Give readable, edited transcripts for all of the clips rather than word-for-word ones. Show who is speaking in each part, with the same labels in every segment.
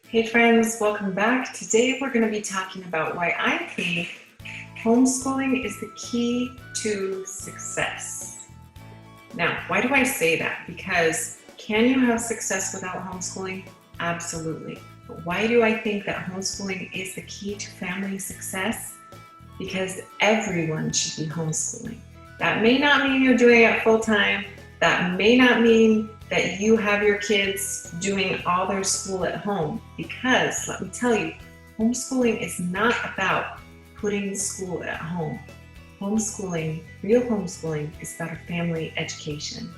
Speaker 1: Hey friends, welcome back. Today we're going to be talking about why I think homeschooling is the key to success. Now, why do I say that? Because can you have success without homeschooling? Absolutely. But why do I think that homeschooling is the key to family success? Because everyone should be homeschooling. That may not mean you're doing it full time. That may not mean that you have your kids doing all their school at home, because let me tell you, homeschooling is not about putting school at home. Homeschooling, real homeschooling, is about a family education.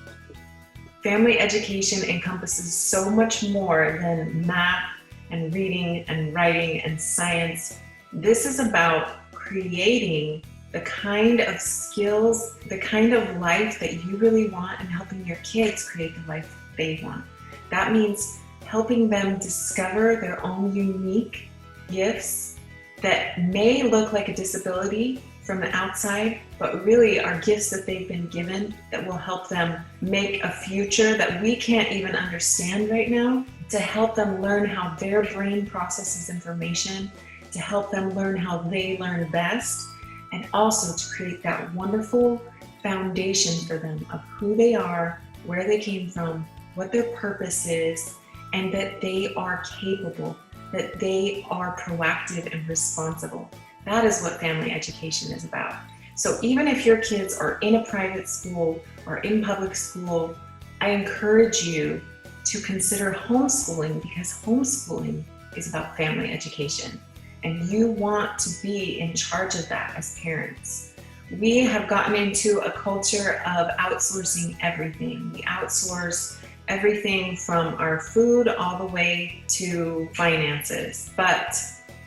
Speaker 1: Family education encompasses so much more than math and reading and writing and science. This is about creating the kind of skills, the kind of life that you really want, and helping your kids create the life they want. That means helping them discover their own unique gifts that may look like a disability from the outside, but really are gifts that they've been given that will help them make a future that we can't even understand right now, to help them learn how their brain processes information, to help them learn how they learn best, and also to create that wonderful foundation for them of who they are, where they came from, what their purpose is, and that they are capable, that they are proactive and responsible. That is what family education is about. So even if your kids are in a private school or in public school, I encourage you to consider homeschooling, because homeschooling is about family education. And you want to be in charge of that as parents. We have gotten into a culture of outsourcing everything. We outsource everything from our food all the way to finances. But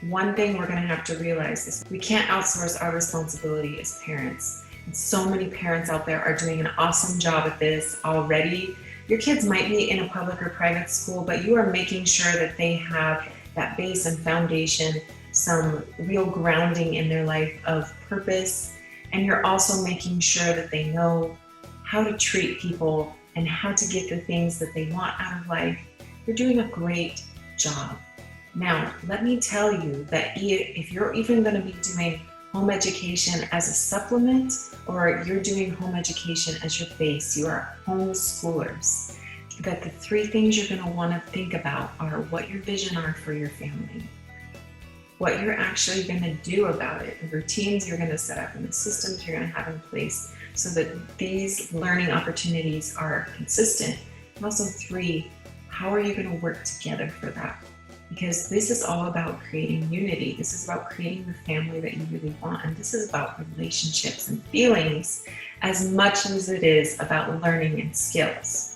Speaker 1: one thing we're going to have to realize is we can't outsource our responsibility as parents. And so many parents out there are doing an awesome job at this already. Your kids might be in a public or private school, but you are making sure that they have that base and foundation, some real grounding in their life of purpose, and you're also making sure that they know how to treat people and how to get the things that they want out of life. You're doing a great job. Now, let me tell you that if you're even going to be doing home education as a supplement, or you're doing home education as your base, you are homeschoolers, that the three things you're going to want to think about are what your vision are for your family, what you're actually going to do about it, the routines you're going to set up, and the systems you're going to have in place so that these learning opportunities are consistent. And also three, how are you going to work together for that? Because this is all about creating unity. This is about creating the family that you really want. And this is about relationships and feelings as much as it is about learning and skills.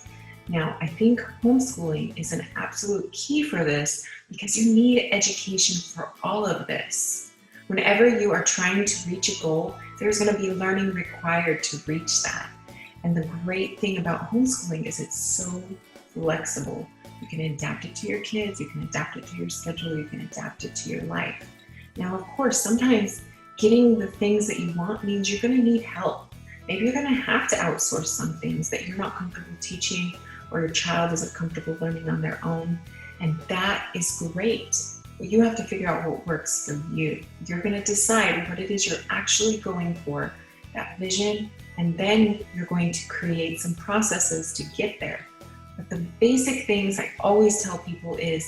Speaker 1: Now, I think homeschooling is an absolute key for this, because you need education for all of this. Whenever you are trying to reach a goal, there's going to be learning required to reach that. And the great thing about homeschooling is it's so flexible. You can adapt it to your kids, you can adapt it to your schedule, you can adapt it to your life. Now, of course, sometimes getting the things that you want means you're going to need help. Maybe you're going to have to outsource some things that you're not comfortable teaching, or your child isn't comfortable learning on their own. And that is great. But you have to figure out what works for you. You're going to decide what it is you're actually going for, that vision, and then you're going to create some processes to get there. But the basic things I always tell people is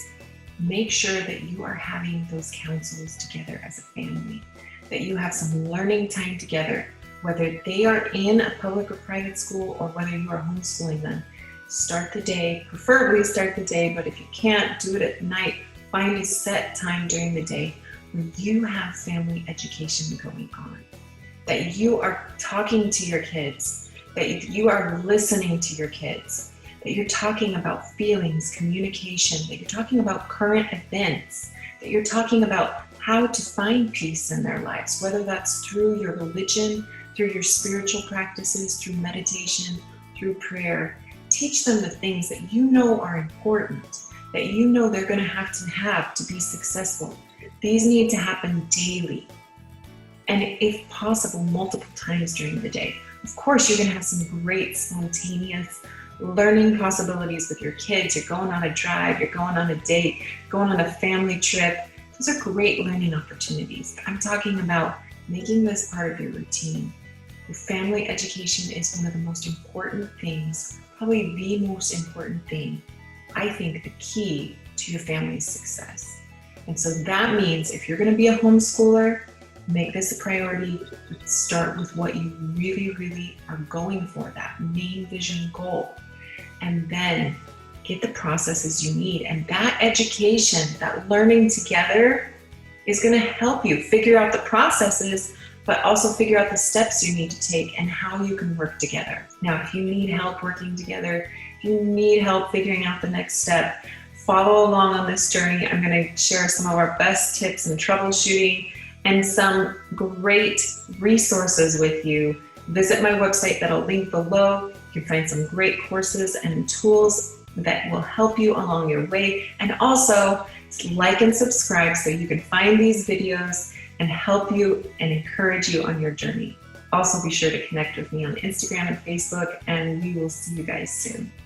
Speaker 1: make sure that you are having those councils together as a family, that you have some learning time together, whether they are in a public or private school or whether you are homeschooling them. Start the day, preferably start the day, but if you can't, do it at night. Find a set time during the day where you have family education going on, that you are talking to your kids, that you are listening to your kids, that you're talking about feelings, communication, that you're talking about current events, that you're talking about how to find peace in their lives, whether that's through your religion, through your spiritual practices, through meditation, through prayer. Teach them the things that you know are important, that you know they're going to have to be successful. These need to happen daily, and if possible, multiple times during the day. Of course, you're going to have some great spontaneous learning possibilities with your kids. You're going on a drive, you're going on a date, going on a family trip. Those are great learning opportunities. I'm talking about making this part of your routine. Your family education is one of the most important things, probably the most important thing. I think the key to your family's success. And so that means if you're going to be a homeschooler, make this a priority. Start with what you really, really are going for, that main vision goal. And then get the processes you need. And that education, that learning together is going to help you figure out the processes, but also figure out the steps you need to take and how you can work together. Now, if you need help working together, if you need help figuring out the next step, follow along on this journey. I'm going to share some of our best tips and troubleshooting and some great resources with you. Visit my website that I'll link below. You can find some great courses and tools that will help you along your way. And also like and subscribe so you can find these videos and help you and encourage you on your journey. Also be sure to connect with me on Instagram and Facebook, and we will see you guys soon.